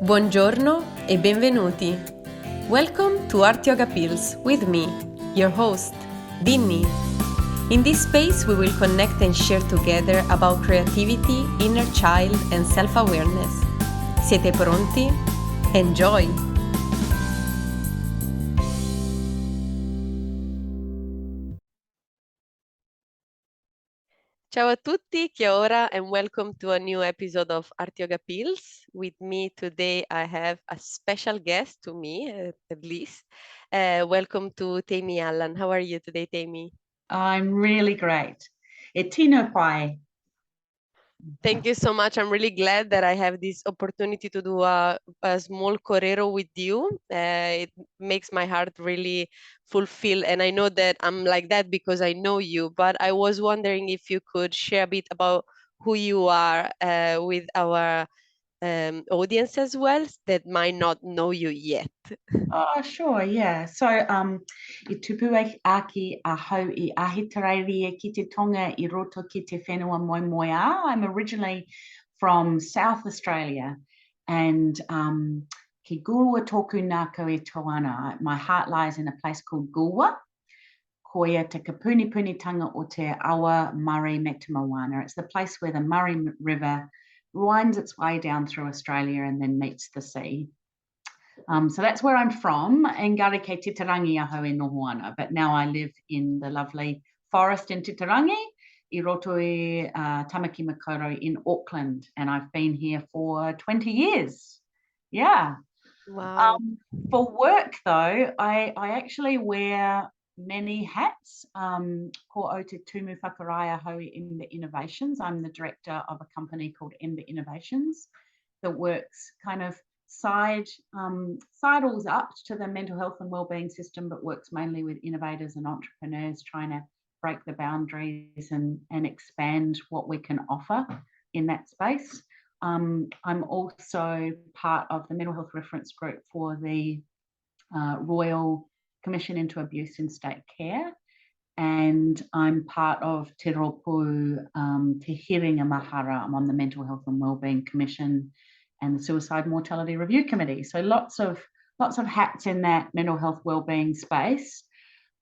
Buongiorno e benvenuti. Welcome to Art Yoga Pills with me, your host, Dinny. In this space, we will connect and share together about creativity, inner child, and self-awareness. Siete pronti? Enjoy! Ciao a tutti, kia ora, and welcome to a new episode of Art Yoga Pills. With me today, I have a special guest to me, at least. Welcome to Taimi Allan. How are you today, Taimi? I'm really great. E tino pai. Thank you so much. I'm really glad that I have this opportunity to do a small corero with you. It makes my heart really fulfill. And I know that I'm like that because I know you. But I was wondering if you could share a bit about who you are with our audience as well that might not know you yet. Oh, sure, yeah. So, I tupu aki a hau I ahitarairi ki te tonga I roto ki te whenua moi moi a. I'm originally from South Australia and ki Gulwa tōku nā koe toana. My heart lies in a place called Gulwa. Koia te kapuni punitanga o te awa Murray Mektumawana. It's the place where the Murray River winds its way down through Australia and then meets the sea. So that's where I'm from, Engari kei Titirangi aho e noho ana. But now I live in the lovely forest in Titirangi, I roto I Tamaki Makaurau in Auckland, and I've been here for 20 years. Yeah. Wow. For work, though, I actually wear many hats. Ko o te tumu whakarai aho I Ember Innovations. I'm the director of a company called Ember Innovations that works kind of sidles up to the mental health and wellbeing system, but works mainly with innovators and entrepreneurs trying to break the boundaries and expand what we can offer in that space. I'm also part of the mental health reference group for the Royal Commission into Abuse in State Care, and I'm part of Te Ropu Te Hiringa Mahara. I'm on the Mental Health and Wellbeing Commission and the Suicide Mortality Review Committee. So lots of hats in that mental health wellbeing space.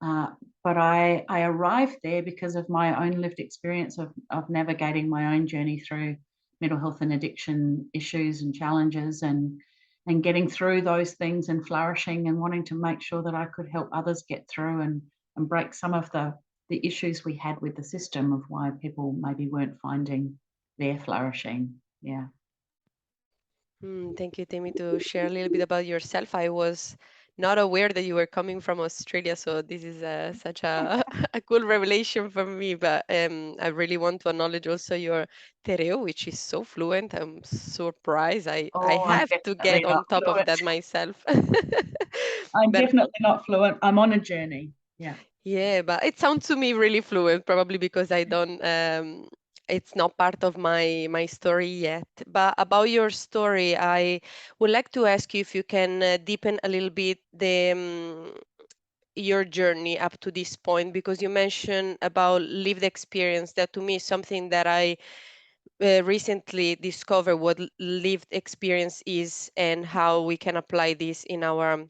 But I arrived there because of my own lived experience of navigating my own journey through mental health and addiction issues and challenges and getting through those things and flourishing and wanting to make sure that I could help others get through and break some of the issues we had with the system of why people maybe weren't finding their flourishing. Yeah. Thank you, Tammy, to share a little bit about yourself. I was not aware that you were coming from Australia, so this is such a, a cool revelation for me. But I really want to acknowledge also your tereo, which is so fluent. I'm surprised. I Oh, I'm have to definitely get not on top of fluent. that myself. I'm But definitely not fluent. I'm on a journey. Yeah. yeah, but it sounds to me really fluent, probably because I don't it's not part of my story yet. But about your story, I would like to ask you if you can deepen a little bit the your journey up to this point, because you mentioned about lived experience. That to me is something that I recently discovered what lived experience is and how we can apply this in our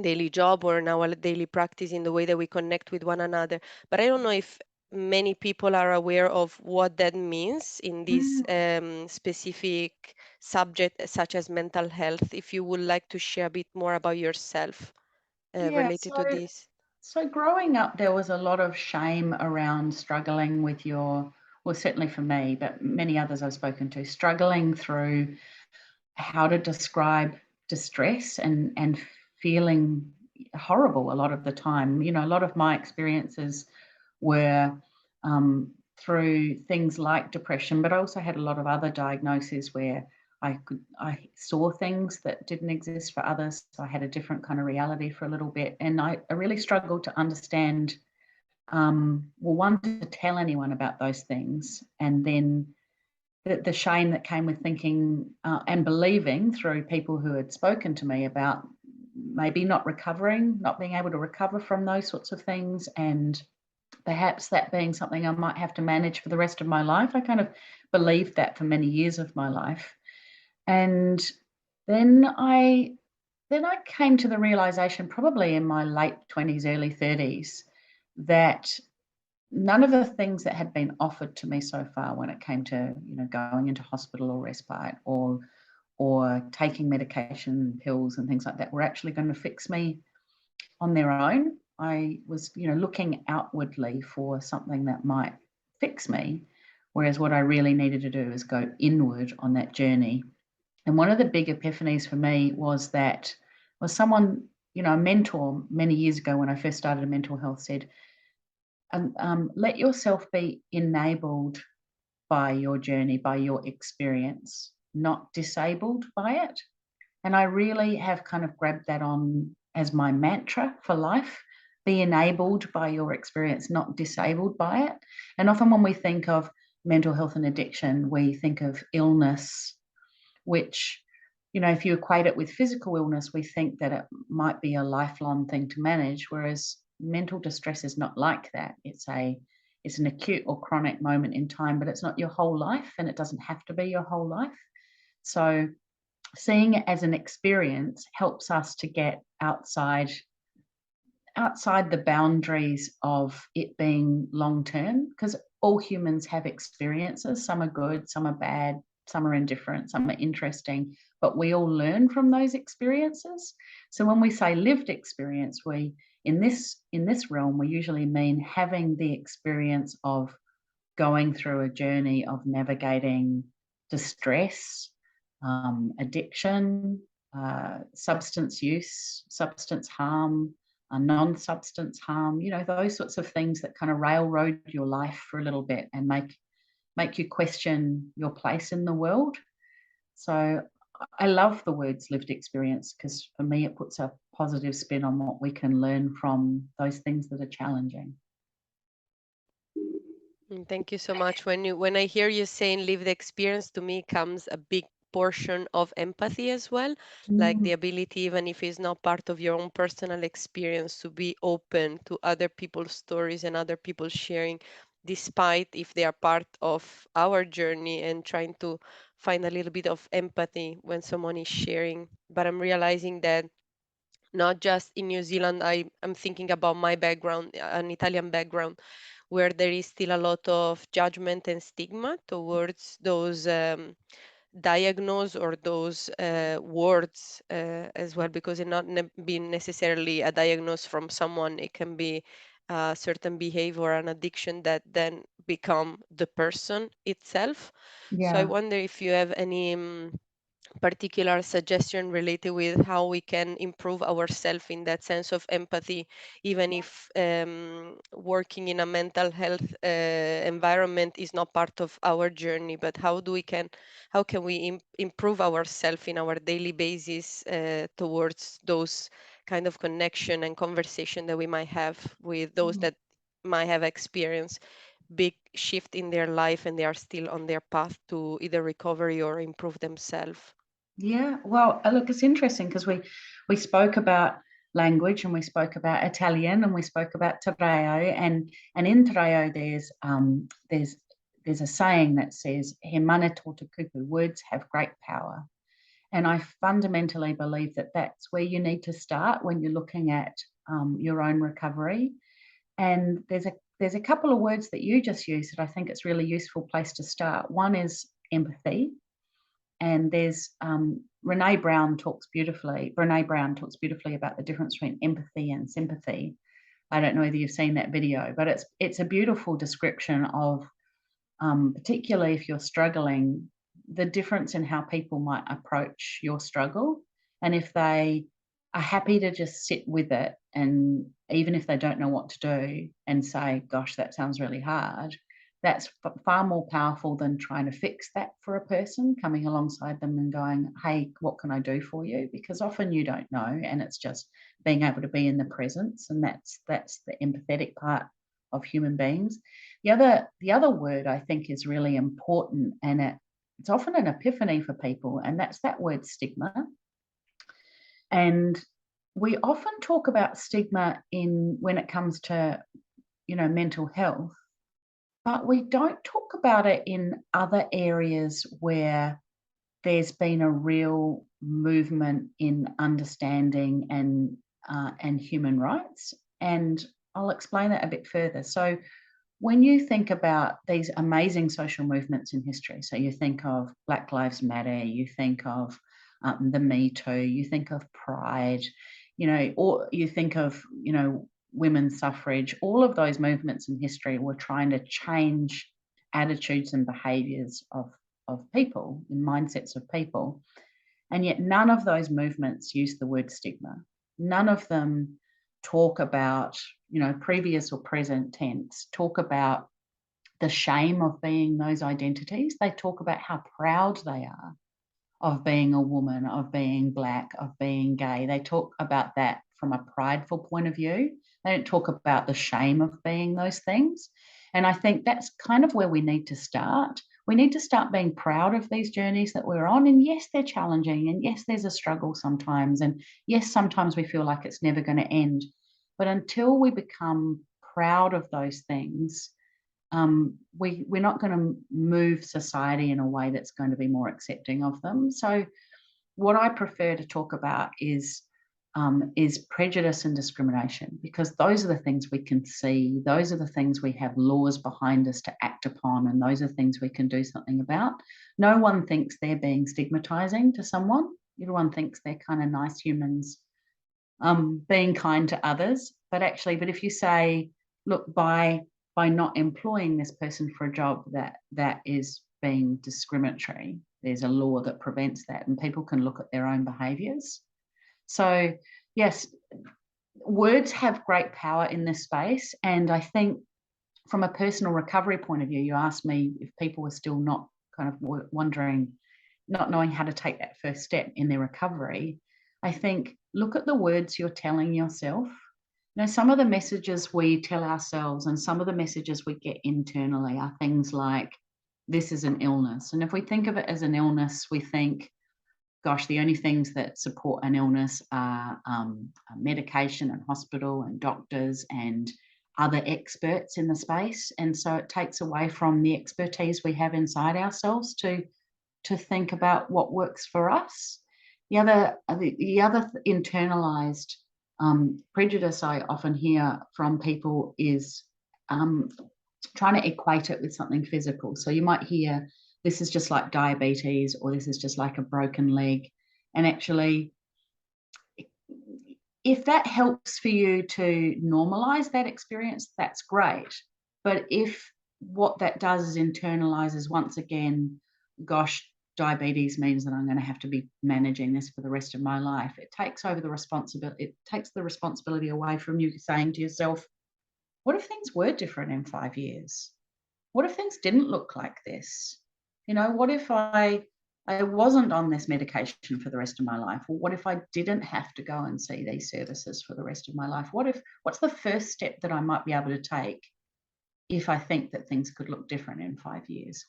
daily job or in our daily practice in the way that we connect with one another. But I don't know if many people are aware of what that means in this Mm, specific subject, such as mental health. If you would like to share a bit more about yourself yeah. related to this. So growing up, there was a lot of shame around struggling with well, certainly for me, but many others I've spoken to, struggling through how to describe distress and feeling horrible a lot of the time. You know, a lot of my experiences were through things like depression, but I also had a lot of other diagnoses where I saw things that didn't exist for others. So I had a different kind of reality for a little bit. And I really struggled to understand, well, one, to tell anyone about those things, and then the shame that came with thinking and believing through people who had spoken to me about maybe not recovering, not being able to recover from those sorts of things, and perhaps that being something I might have to manage for the rest of my life. I kind of believed that for many years of my life. And then I came to the realization, probably in my late 20s, early 30s, that none of the things that had been offered to me so far when it came to, going into hospital or respite or taking medication, pills and things like that were actually going to fix me on their own. I was, looking outwardly for something that might fix me, whereas what I really needed to do is go inward on that journey. And one of the big epiphanies for me was someone, a mentor many years ago when I first started mental health said, let yourself be enabled by your journey, by your experience, not disabled by it. And I really have kind of grabbed that on as my mantra for life. Be enabled by your experience, not disabled by it. And often when we think of mental health and addiction, we think of illness, which, if you equate it with physical illness, we think that it might be a lifelong thing to manage, whereas mental distress is not like that. It's an acute or chronic moment in time, but it's not your whole life, and it doesn't have to be your whole life. So seeing it as an experience helps us to get outside the boundaries of it being long term, because all humans have experiences. Some are good, some are bad, some are indifferent, some are interesting, but we all learn from those experiences. So when we say lived experience, we in this realm, we usually mean having the experience of going through a journey of navigating distress, addiction, substance use, substance harm, non-substance harm, those sorts of things that kind of railroad your life for a little bit and make you question your place in the world. So I love the words lived experience, because for me it puts a positive spin on what we can learn from those things that are challenging. Thank you so much. When I hear you saying lived experience, to me comes a big portion of empathy as well, like the ability, even if it's not part of your own personal experience, to be open to other people's stories and other people sharing, despite if they are part of our journey, and trying to find a little bit of empathy when someone is sharing. But I'm realizing that not just in New Zealand, I'm thinking about my background, an Italian background, where there is still a lot of judgment and stigma towards those diagnose or those words as well, because it not being necessarily a diagnosis from someone, it can be a certain behavior or an addiction that then become the person itself. So I Yeah. wonder if you have any particular suggestion related with how we can improve ourselves in that sense of empathy, even if working in a mental health environment is not part of our journey, but how can we improve ourselves in our daily basis towards those kind of connection and conversation that we might have with those that might have experienced big shift in their life and they are still on their path to either recovery or improve themselves. Yeah, well, look, it's interesting because we spoke about language, and we spoke about Italian, and we spoke about Terreo, and in Terreo there's a saying that says "He mana tauta kupu," words have great power, and I fundamentally believe that that's where you need to start when you're looking at your own recovery. And there's a couple of words that you just used that I think it's really useful place to start. One is empathy. And there's Brene Brown talks beautifully about the difference between empathy and sympathy. I don't know whether you've seen that video, but it's a beautiful description of, particularly if you're struggling, the difference in how people might approach your struggle. And if they are happy to just sit with it, and even if they don't know what to do, and say, gosh, that sounds really hard, that's far more powerful than trying to fix that for a person, coming alongside them and going, hey, what can I do for you? Because often you don't know, and it's just being able to be in the presence, and that's the empathetic part of human beings. The other word I think is really important, and it's often an epiphany for people, and that's that word stigma. And we often talk about stigma when it comes to, mental health, but we don't talk about it in other areas where there's been a real movement in understanding and human rights. And I'll explain that a bit further. So when you think about these amazing social movements in history, so you think of Black Lives Matter, you think of the Me Too, you think of Pride, or you think of, women's suffrage, all of those movements in history were trying to change attitudes and behaviors of people, in mindsets of people. And yet none of those movements use the word stigma. None of them talk about, previous or present tense, talk about the shame of being those identities. They talk about how proud they are of being a woman, of being Black, of being gay. They talk about that from a prideful point of view. They don't talk about the shame of being those things. And I think that's kind of where we need to start. We need to start being proud of these journeys that we're on. And yes, they're challenging. And yes, there's a struggle sometimes. And yes, sometimes we feel like it's never going to end. But until we become proud of those things, we're not going to move society in a way that's going to be more accepting of them. So what I prefer to talk about is prejudice and discrimination, because those are the things we can see. Those are the things we have laws behind us to act upon, and those are things we can do something about. No one thinks they're being stigmatizing to someone. Everyone thinks they're kind of nice humans, being kind to others. But if you say, look, by not employing this person for a job that is being discriminatory, there's a law that prevents that, and people can look at their own behaviors. So yes, words have great power in this space. And I think from a personal recovery point of view, you asked me if people were still not kind of wondering, not knowing how to take that first step in their recovery. I think, look at the words you're telling yourself. Some of the messages we tell ourselves and some of the messages we get internally are things like, this is an illness. And if we think of it as an illness, we think, gosh, the only things that support an illness are medication and hospital and doctors and other experts in the space. And so it takes away from the expertise we have inside ourselves to think about what works for us. The other internalized prejudice I often hear from people is trying to equate it with something physical. So you might hear, this is just like diabetes, or this is just like a broken leg. And actually, if that helps for you to normalize that experience, that's great. But if what that does is internalizes once again, gosh, diabetes means that I'm going to have to be managing this for the rest of my life, it takes over the responsibility. It takes the responsibility away from you saying to yourself, what if things were different in 5 years? What if things didn't look like this? What if I wasn't on this medication for the rest of my life? Or what if I didn't have to go and see these services for the rest of my life? What's the first step that I might be able to take if I think that things could look different in 5 years?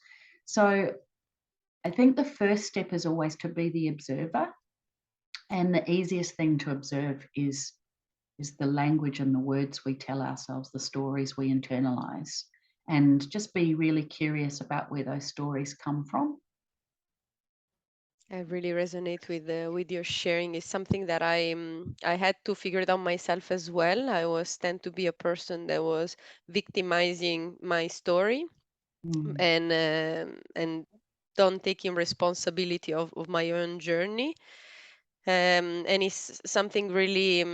So I think the first step is always to be the observer. And the easiest thing to observe is the language and the words we tell ourselves, the stories we internalize, and just be really curious about where those stories come from. I really resonate with your sharing. It's something that I had to figure it out myself as well. I was tend to be a person that was victimizing my story and don't taking responsibility of my own journey. And it's something really,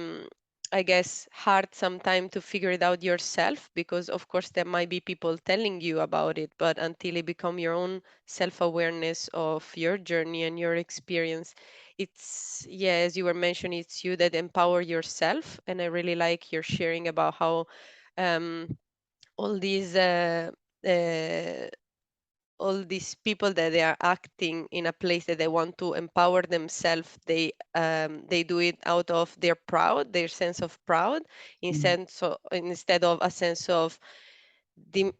I guess, hard sometimes to figure it out yourself, because of course there might be people telling you about it, but until it become your own self-awareness of your journey and your experience, it's, yeah, as you were mentioning, it's you that empower yourself. And I really like your sharing about how um, all these uh, all these people that they are acting in a place that they want to empower themselves, they do it out of their sense of proud, instead of a sense of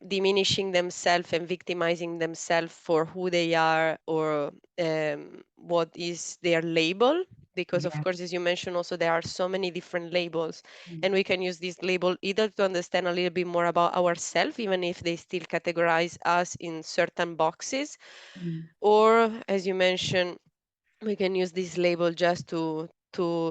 diminishing themselves and victimizing themselves for who they are, or what is their label. Because of Yeah. course, as you mentioned, also there are so many different labels, and we can use this label either to understand a little bit more about ourselves, even if they still categorize us in certain boxes, Mm. or, as you mentioned, we can use this label just to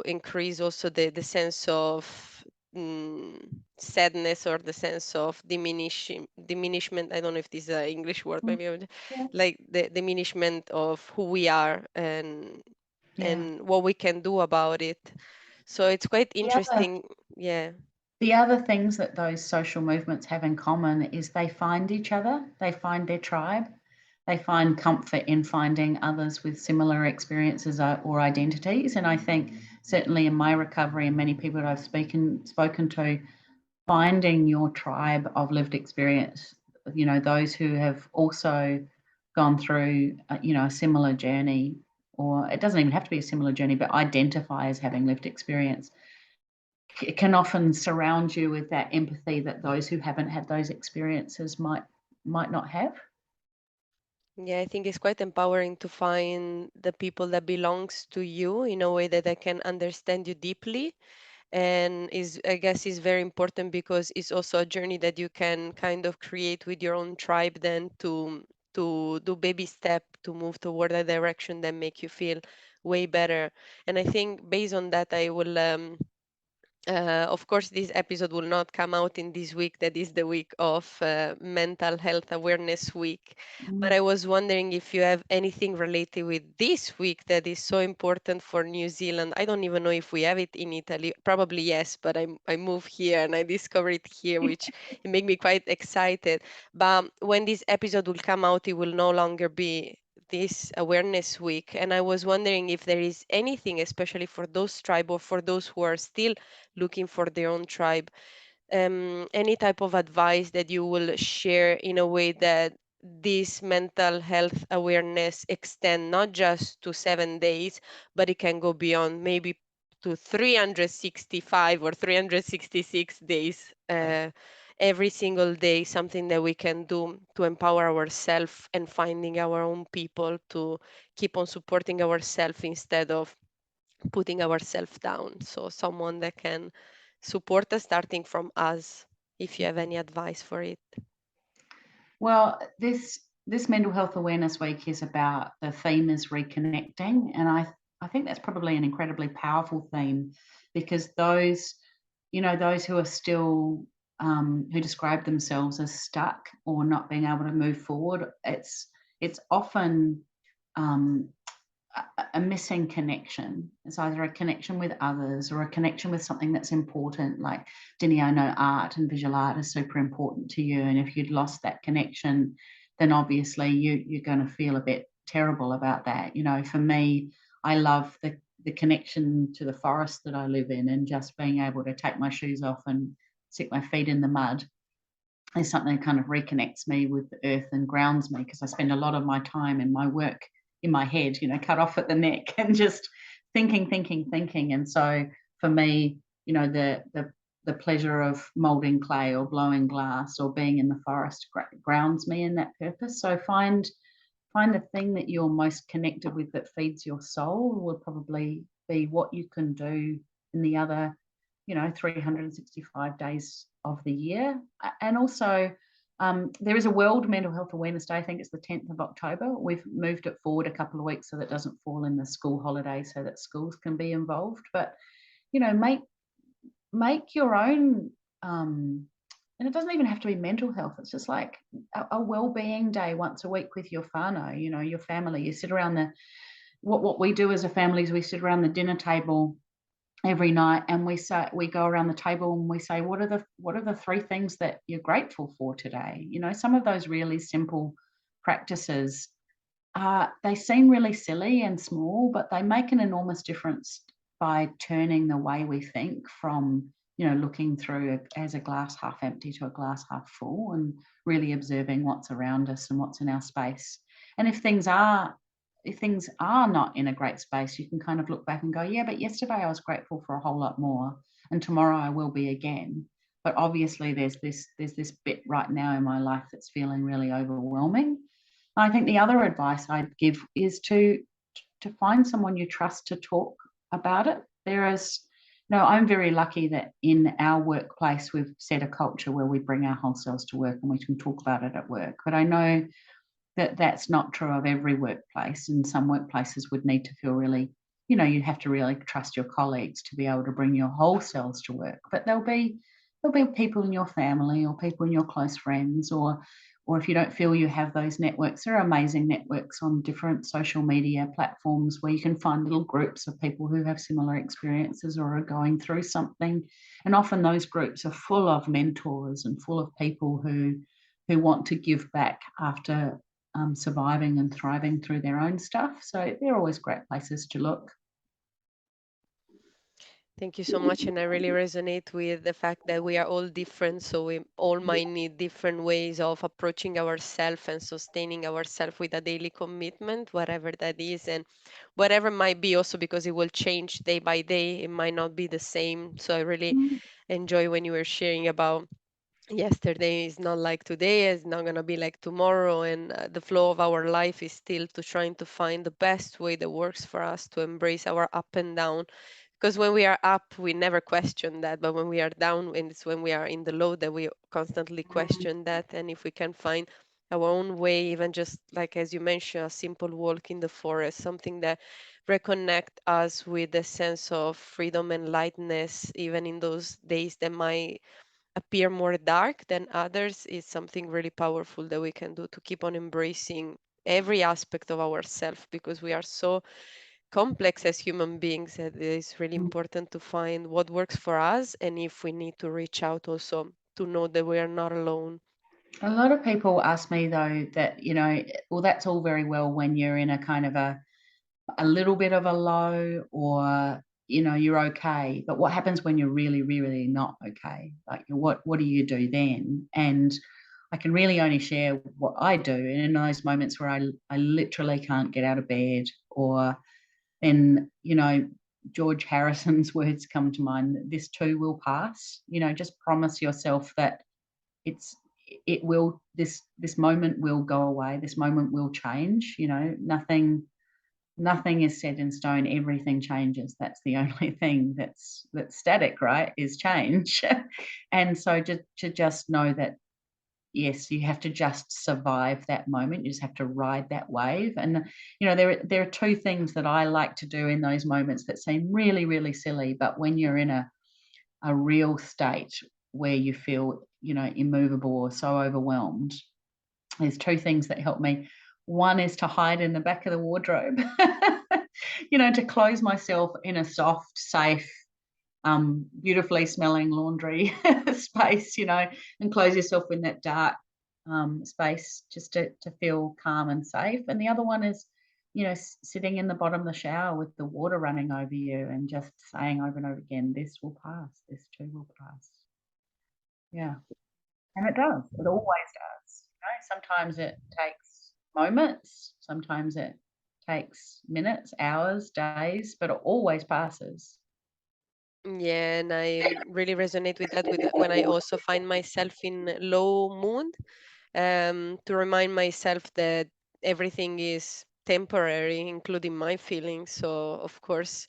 increase also the sense of mm, sadness, or the sense of diminishment. I don't know if this is an English word, Mm, maybe yeah, like the diminishment of who we are, yeah. and what we can do about it. So it's quite The other interesting. Yeah. the other things that those social movements have in common is they find each other, they find their tribe, they find comfort in finding others with similar experiences or identities. And I think certainly in my recovery and many people that I've spoken to, finding your tribe of lived experience, those who have also gone through a similar journey, or it doesn't even have to be a similar journey, but identify as having lived experience, it can often surround you with that empathy that those who haven't had those experiences might not have. Yeah, I think it's quite empowering to find the people that belongs to you in a way that they can understand you deeply, and is, I guess, is very important because it's also a journey that you can kind of create with your own tribe then to do baby step to move toward a direction that make you feel way better. And I think based on that, I will of course, this episode will not come out in this week, that is the week of Mental Health Awareness Week. But Mm. I was wondering if you have anything related with this week that is so important for New Zealand. I don't even know if we have it in Italy. Probably yes, but I moved here and I discovered it here, which it made me quite excited. But when this episode will come out, it will no longer be this awareness week, and I was wondering if there is anything, especially for those tribe or for those who are still looking for their own tribe, any type of advice that you will share in a way that this mental health awareness extend not just to 7 days, but it can go beyond, maybe to 365 or 366 days, every single day, something that we can do to empower ourselves and finding our own people to keep on supporting ourselves instead of putting ourselves down. So someone that can support us starting from us, if you have any advice for it. Well, this mental health awareness week is about, the theme is reconnecting, and I think that's probably an incredibly powerful theme, because those who are still who describe themselves as stuck or not being able to move forward, it's often um, a missing connection. It's either a connection with others or a connection with something that's important. Like, Denny, I know art and visual art is super important to you. And if you'd lost that connection, then obviously you're going to feel a bit terrible about that. For me, I love the connection to the forest that I live in, and just being able to take my shoes off and stick my feet in the mud is something that kind of reconnects me with the earth and grounds me, because I spend a lot of my time in my work in my head, cut off at the neck and just thinking. And so for me, the pleasure of molding clay or blowing glass or being in the forest grounds me in that purpose. So find the thing that you're most connected with that feeds your soul, will probably be what you can do in the other 365 days of the year. And also, there is a World Mental Health Awareness Day. I think it's the 10th of October. We've moved it forward a couple of weeks so that it doesn't fall in the school holiday, so that schools can be involved. But make your own, and it doesn't even have to be mental health. It's just like a well-being day once a week with your whānau, your family. You sit around what we do as a family is we sit around the dinner table every night, and we go around the table and we say, what are the three things that you're grateful for today? Some of those really simple practices, they seem really silly and small, but they make an enormous difference by turning the way we think from, looking through as a glass half empty to a glass half full, and really observing what's around us and what's in our space. And if things are not in a great space, you can kind of look back and go, yeah, but yesterday I was grateful for a whole lot more, and tomorrow I will be again. But obviously there's this bit right now in my life that's feeling really overwhelming. I think the other advice I'd give is to find someone you trust to talk about it. I'm very lucky that in our workplace we've set a culture where we bring our whole selves to work and we can talk about it at work. But I know that's not true of every workplace, and some workplaces would need to feel really, you have to really trust your colleagues to be able to bring your whole selves to work. But there'll be people in your family or people in your close friends, or if you don't feel you have those networks, there are amazing networks on different social media platforms where you can find little groups of people who have similar experiences or are going through something. And often those groups are full of mentors and full of people who want to give back after surviving and thriving through their own stuff. So they're always great places to look. Thank you so much. And I really resonate with the fact that we are all different. So we all might need different ways of approaching ourselves and sustaining ourselves with a daily commitment, whatever that is. And whatever might be also because it will change day by day. It might not be the same. So I really enjoy when you were sharing about yesterday is not like today, it's not going to be like tomorrow, and the flow of our life is still to trying to find the best way that works for us to embrace our up and down, because when we are up we never question that, but when we are down, and it's when we are in the low that we constantly question that. And if we can find our own way, even just like as you mentioned, a simple walk in the forest, something that reconnect us with a sense of freedom and lightness even in those days that might appear more dark than others, is something really powerful that we can do to keep on embracing every aspect of ourselves, because we are so complex as human beings that it is really important to find what works for us, and if we need to reach out also to know that we are not alone. A lot of people ask me though that, well, that's all very well when you're in a kind of a little bit of a low, or you're okay, but what happens when you're really, really not okay? Like, what do you do then? And I can really only share what I do. And in those moments where I literally can't get out of bed, or then, George Harrison's words come to mind: this too will pass. Just promise yourself that it's it will this moment will go away, this moment will change. Nothing is set in stone, everything changes. That's the only thing that's static, right, is change. And so to just know that, yes, you have to just survive that moment, you just have to ride that wave. And there are two things that I like to do in those moments that seem really, really silly, but when you're in a real state where you feel, immovable or so overwhelmed, there's two things that help me. One is to hide in the back of the wardrobe, to close myself in a soft, safe, beautifully smelling laundry space, and close yourself in that dark space just to feel calm and safe. And the other one is, sitting in the bottom of the shower with the water running over you and just saying over and over again, this will pass, this too will pass. Yeah. And it does. It always does. Sometimes it takes moments, sometimes it takes minutes, hours, days, but it always passes. Yeah, and I really resonate with that with when I also find myself in low mood, to remind myself that everything is temporary, including my feelings. So, of course,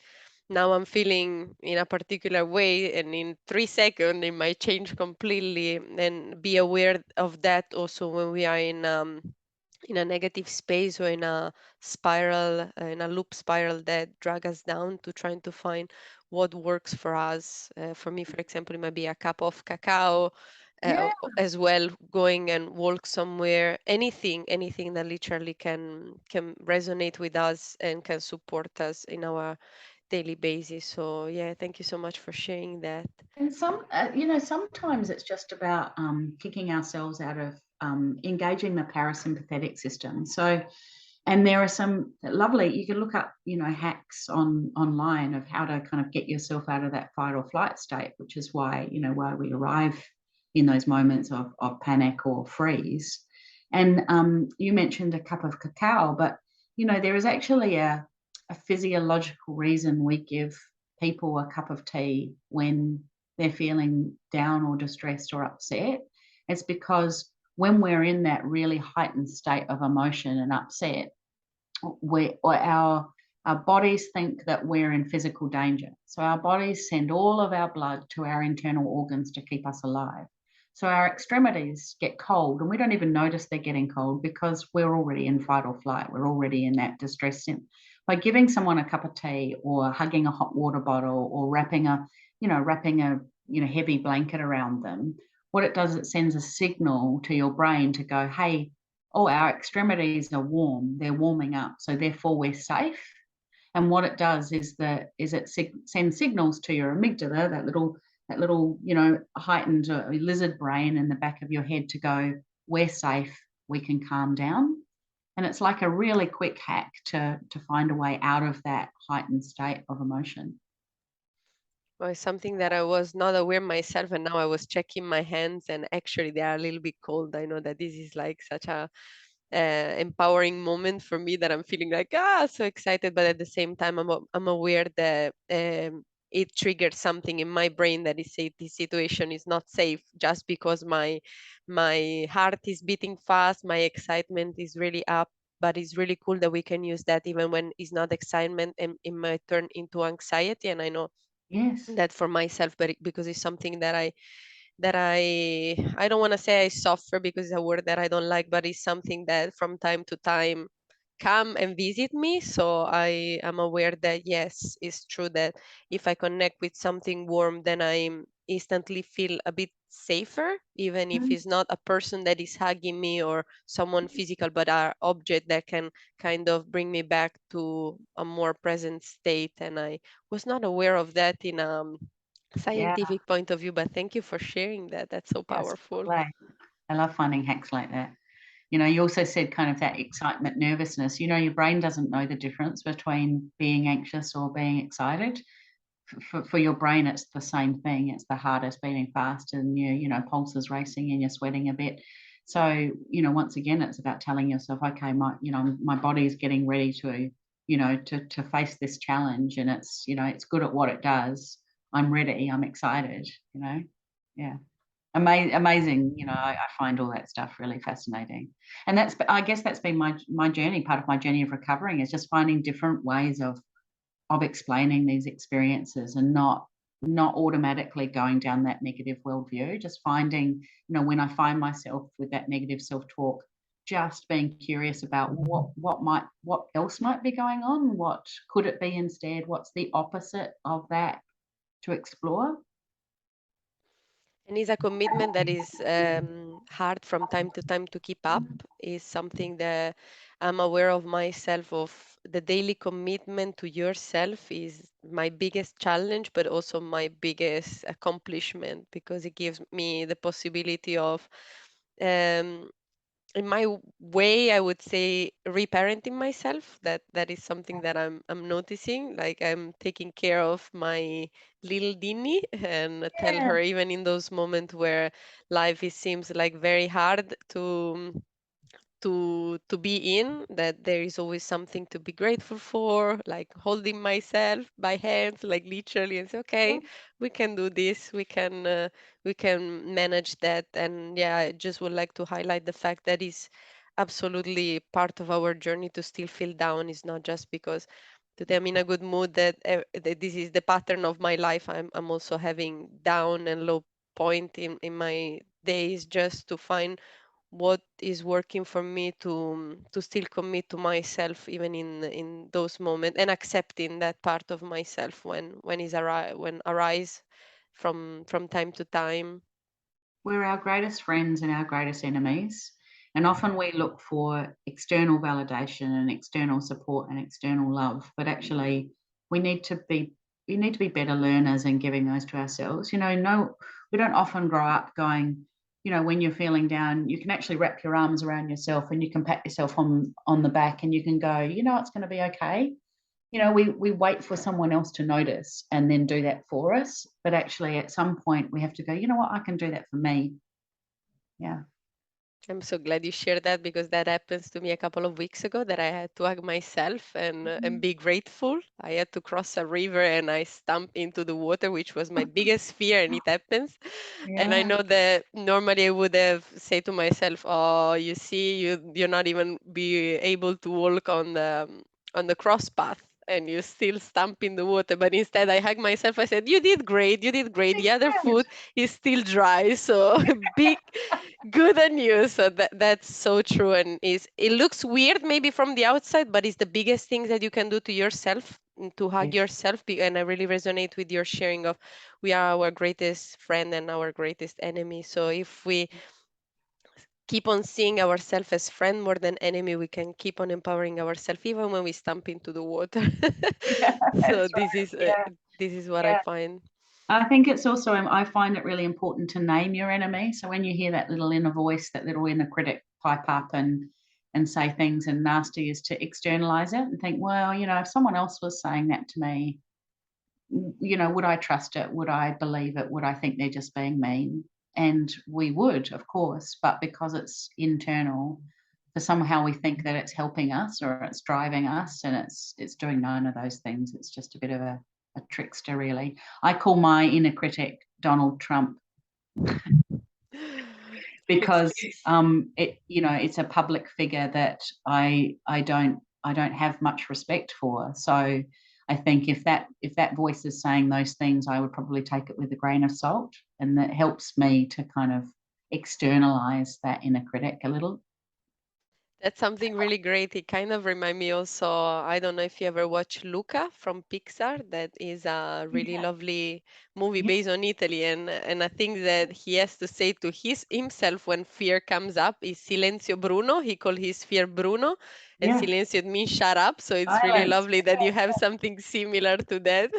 now I'm feeling in a particular way, and in 3 seconds, it might change completely. And be aware of that also when we are in a negative space or in a spiral, in a loop spiral that drag us down, to trying to find what works for us. For me, for example, it might be a cup of cacao, Yeah. as well, going and walk somewhere, anything that literally can resonate with us and can support us in our daily basis. So yeah, thank you so much for sharing that. And sometimes it's just about kicking ourselves out of engaging the parasympathetic system. So, and there are some lovely, you can look up, hacks online of how to kind of get yourself out of that fight or flight state, which is why we arrive in those moments of panic or freeze. And you mentioned a cup of cacao, but, there is actually a physiological reason we give people a cup of tea when they're feeling down or distressed or upset. It's because when we're in that really heightened state of emotion and upset, our bodies think that we're in physical danger. So our bodies send all of our blood to our internal organs to keep us alive. So our extremities get cold and we don't even notice they're getting cold because we're already in fight or flight. We're already in that distress. By giving someone a cup of tea or hugging a hot water bottle or wrapping a heavy blanket around them, what it does, it sends a signal to your brain to go, hey, oh, our extremities are warm. They're warming up. So therefore we're safe. And what it does is it sends signals to your amygdala, that little heightened lizard brain in the back of your head to go, we're safe, we can calm down. And it's like a really quick hack to find a way out of that heightened state of emotion. Well, it's something that I was not aware myself, and now I was checking my hands, and actually they are a little bit cold. I know that this is like such a empowering moment for me that I'm feeling like so excited, but at the same time I'm aware that it triggered something in my brain that is say this situation is not safe just because my heart is beating fast, my excitement is really up. But it's really cool that we can use that even when it's not excitement, and it might turn into anxiety. And I know Yes. that for myself, but because it's something that I don't want to say I suffer because it's a word that I don't like, but it's something that from time to time come and visit me. So I am aware that yes, it's true that if I connect with something warm, then I instantly feel a bit safer, even if Mm, it's not a person that is hugging me or someone physical, but an object that can kind of bring me back to a more present state. And I was not aware of that in yeah, scientific point of view, but thank you for sharing that. That's so that's powerful. lovely. I love finding hacks like that. You also said kind of that excitement, nervousness. Your brain doesn't know the difference between being anxious or being excited. For your brain, it's the same thing. It's the heart is beating fast and pulse is racing and you're sweating a bit. So, once again, it's about telling yourself, okay, my body is getting ready to face this challenge, and it's good at what it does. I'm ready. I'm excited, Yeah. Amazing. I find all that stuff really fascinating. And I guess that's been my journey. Part of my journey of recovering is just finding different ways of explaining these experiences and not automatically going down that negative worldview. Just finding, when I find myself with that negative self-talk, just being curious about what else might be going on, what could it be instead, what's the opposite of that to explore. And it's a commitment that is hard from time to time to keep up. Is something that I'm aware of myself, of the daily commitment to yourself is my biggest challenge, but also my biggest accomplishment because it gives me the possibility of um, in my way, I would say reparenting myself. That is something that I'm noticing. Like I'm taking care of my little Dini and tell Yeah. her even in those moments where life is, seems like very hard to be in, that there is always something to be grateful for, like holding myself by hands, like literally, and say okay, we can do this, we can manage that. And yeah, I just would like to highlight the fact that is absolutely part of our journey to still feel down. Is not just because today I'm in a good mood that this is the pattern of my life. I'm also having down and low point in my days, just to find what is working for me to still commit to myself even in those moments, and accepting that part of myself when arise from time to time. We're our greatest friends and our greatest enemies. And often we look for external validation and external support and external love. But actually we need to be better learners in giving those to ourselves. No, we don't often grow up going, when you're feeling down, you can actually wrap your arms around yourself and you can pat yourself on the back and you can go, it's going to be okay. We wait for someone else to notice and then do that for us. But actually, at some point, we have to go, you know what, I can do that for me. Yeah. I'm so glad you shared that because that happens to me a couple of weeks ago, that I had to hug myself and Mhm. be grateful. I had to cross a river and I stumped into the water, which was my biggest fear, and it happens. And I Yeah. know that normally I would have said to myself, "Oh, you see, you're not even be able to walk on the cross path." and you still stamp in the water. But instead, I hugged myself. I said, "You did great. You did great. The other foot is still dry, so big, good on you." So that's so true, and is it looks weird maybe from the outside, but it's the biggest thing that you can do to yourself, to hug Yes. yourself. And I really resonate with your sharing of we are our greatest friend and our greatest enemy. So if we keep on seeing ourselves as friend more than enemy, we can keep on empowering ourselves even when we stump into the water. Yeah, So that's right. Yeah, this is what I yeah. find. I think it's also, I find it really important to name your enemy. So when you hear that little inner voice, that little inner critic pipe up and say things and nasty, is to externalize it and think, well, if someone else was saying that to me, would I trust it? Would I believe it? Would I think they're just being mean? And we would, of course, but because it's internal, for somehow we think that it's helping us or it's driving us, and it's doing none of those things. It's just a bit of a trickster, really. I call my inner critic Donald Trump It's because it's a public figure that I don't have much respect for. So I think if that voice is saying those things, I would probably take it with a grain of salt, and that helps me to kind of externalize that inner critic a little. That's something really great. It kind of remind me also, I don't know if you ever watch Luca from Pixar. That is a really Yeah, lovely movie yeah, based on Italy. And I think that he has to say to himself when fear comes up is Silenzio Bruno. He called his fear Bruno, and yeah. Silenzio means shut up. So it's really Silence. lovely that you have something similar to that,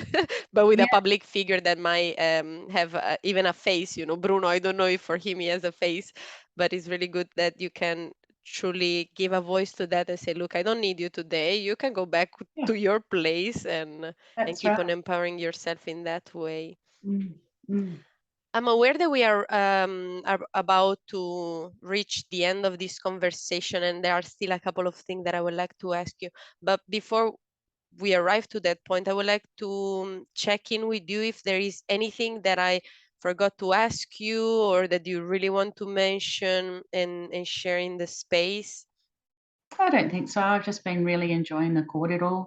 but with a Yeah, public figure that might have even a face. Bruno, I don't know if for him he has a face, but it's really good that you can truly give a voice to that and say, look, I don't need you today, you can go back yeah, to your place and that's keep right. on empowering yourself in that way. Mm, mm. I'm aware that we are about to reach the end of this conversation, and there are still a couple of things that I would like to ask you. But before we arrive to that point, I would like to check in with you if there is anything that I forgot to ask you or that you really want to mention and share in the space. I don't think so. I've just been really enjoying the corridor.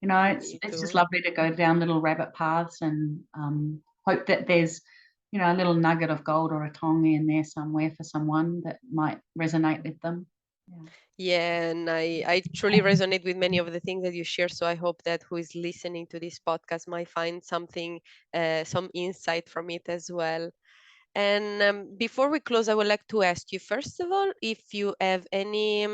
It's Me it's just too. lovely to go down little rabbit paths and hope that there's a little nugget of gold or a tong in there somewhere for someone that might resonate with them. Yeah. Yeah, and I truly resonate with many of the things that you share. So I hope that who is listening to this podcast might find something, some insight from it as well. And before we close, I would like to ask you, first of all, if you have any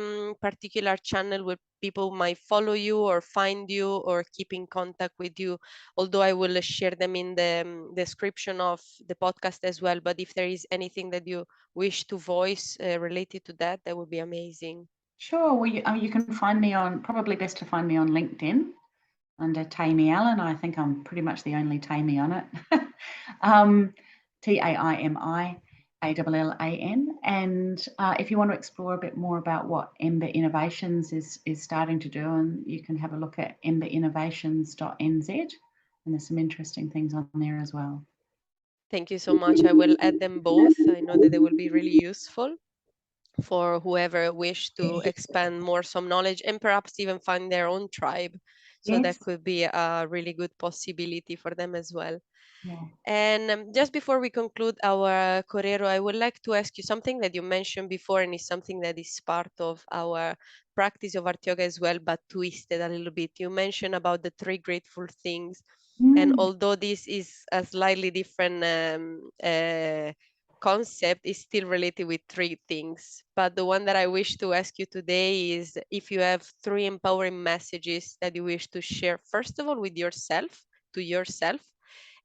particular channel where people might follow you or find you or keep in contact with you, although I will share them in the description of the podcast as well. But if there is anything that you wish to voice related to that, that would be amazing. Sure. Well, you can find me probably best to find me on LinkedIn under Taimi Allan. I think I'm pretty much the only Taimi on it. um, TAIMI ALLAN. And if you want to explore a bit more about what Ember Innovations is starting to do, and you can have a look at emberinnovations.nz, and there's some interesting things on there as well. Thank you so much. I will add them both. I know that they will be really useful for whoever wish to expand more some knowledge and perhaps even find their own tribe. So that Yes. could be a really good possibility for them as well. Yeah. And just before we conclude our Correro, I would like to ask you something that you mentioned before, and is something that is part of our practice of art yoga as well, but twisted a little bit. You mentioned about the three grateful things. And Mm. although this is a slightly different concept, is still related with three things. But the one that I wish to ask you today is if you have three empowering messages that you wish to share, first of all, with yourself, to yourself,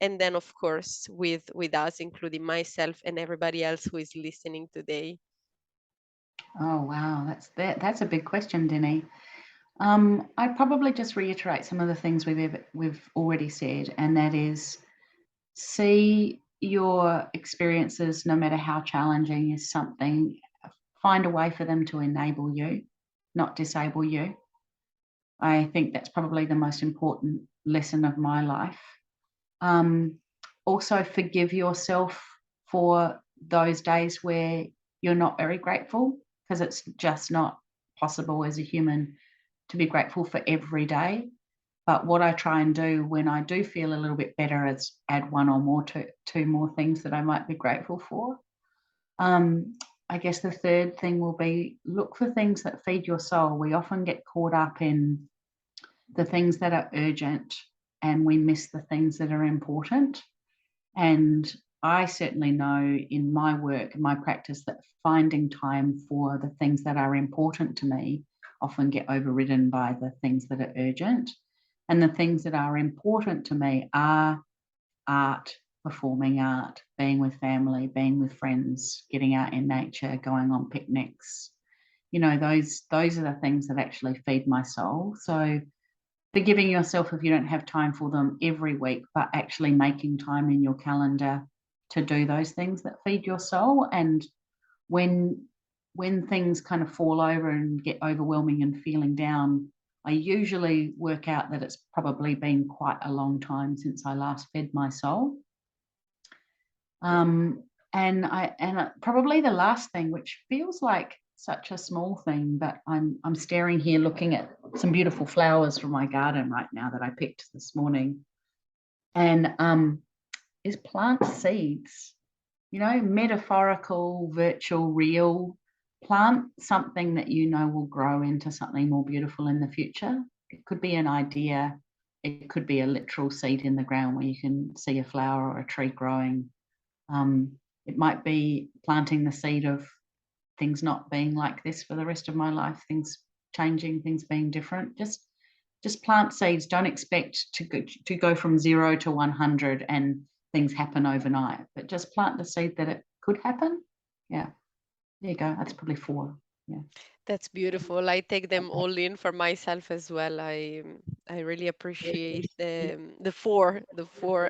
and then of course with us, including myself and everybody else who is listening today. Oh wow, that's a big question, Denny. I'd probably just reiterate some of the things we've already said, and that is, see your experiences, no matter how challenging, is something. Find a way for them to enable you, not disable you. I think that's probably the most important lesson of my life. Um, Also, forgive yourself for those days where you're not very grateful, because it's just not possible as a human to be grateful for every day. But what I try and do when I do feel a little bit better is add one or more two more things that I might be grateful for. I guess the third thing will be look for things that feed your soul. We often get caught up in the things that are urgent and we miss the things that are important. And I certainly know in my work, in my practice, that finding time for the things that are important to me often get overridden by the things that are urgent. And the things that are important to me are art, performing art, being with family, being with friends, getting out in nature, going on picnics. You know, those are the things that actually feed my soul. So forgiving yourself if you don't have time for them every week, but actually making time in your calendar to do those things that feed your soul. And when things kind of fall over and get overwhelming and feeling down, I usually work out that it's probably been quite a long time since I last fed my soul. And probably the last thing, which feels like such a small thing, but I'm staring here looking at some beautiful flowers from my garden right now that I picked this morning, and is plant seeds. You know, metaphorical, virtual, real. Plant something that you know will grow into something more beautiful in the future. It could be an idea. It could be a literal seed in the ground where you can see a flower or a tree growing. It might be planting the seed of things not being like this for the rest of my life, things changing, things being different. Just plant seeds. Don't expect to go from 0 to 100 and things happen overnight, but just plant the seed that it could happen. Yeah, there you go. That's probably 4. Yeah. That's beautiful. I take them all in for myself as well. I really appreciate the four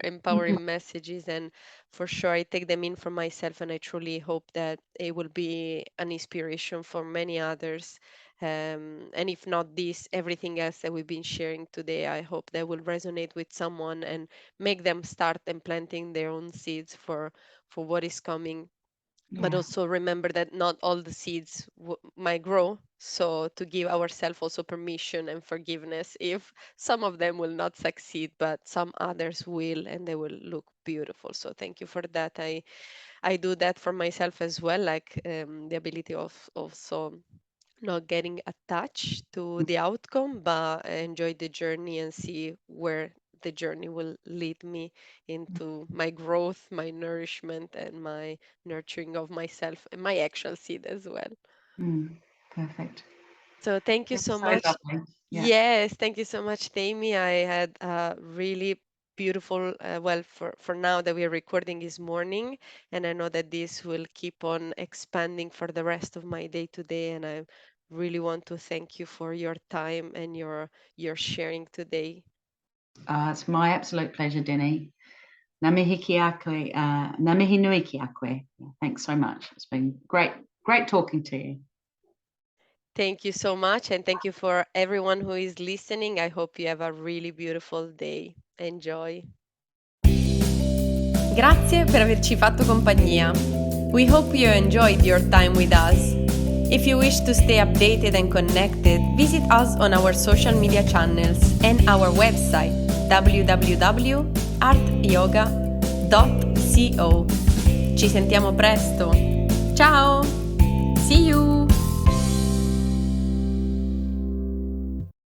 empowering messages, and for sure I take them in for myself, and I truly hope that it will be an inspiration for many others. And if not this, everything else that we've been sharing today, I hope that will resonate with someone and make them start and planting their own seeds for what is coming, but Yeah. also remember that not all the seeds might grow. So to give ourselves also permission and forgiveness if some of them will not succeed, but some others will, and they will look beautiful. So thank you for that. I do that for myself as well, like the ability of also not getting attached to the outcome, but enjoy the journey and see where the journey will lead me into my growth, my nourishment, and my nurturing of myself and my actual seed as well. Perfect. So thank you That's so so much. lovely. Yeah. Yes, thank you so much, Taimi. I had a really beautiful, well, for now that we are recording is morning, and I know that this will keep on expanding for the rest of my day today, and I really want to thank you for your time and your sharing today. It's my absolute pleasure, Denny. Ngā mihi ki a koe, ngā mihi nui ki a koe. Yeah, thanks so much. It's been great talking to you. Thank you so much, and thank you for everyone who is listening. I hope you have a really beautiful day. Enjoy. Grazie per averci fatto compagnia. We hope you enjoyed your time with us. If you wish to stay updated and connected, visit us on our social media channels and our website www.artyoga.co. Ci sentiamo presto. Ciao! See you!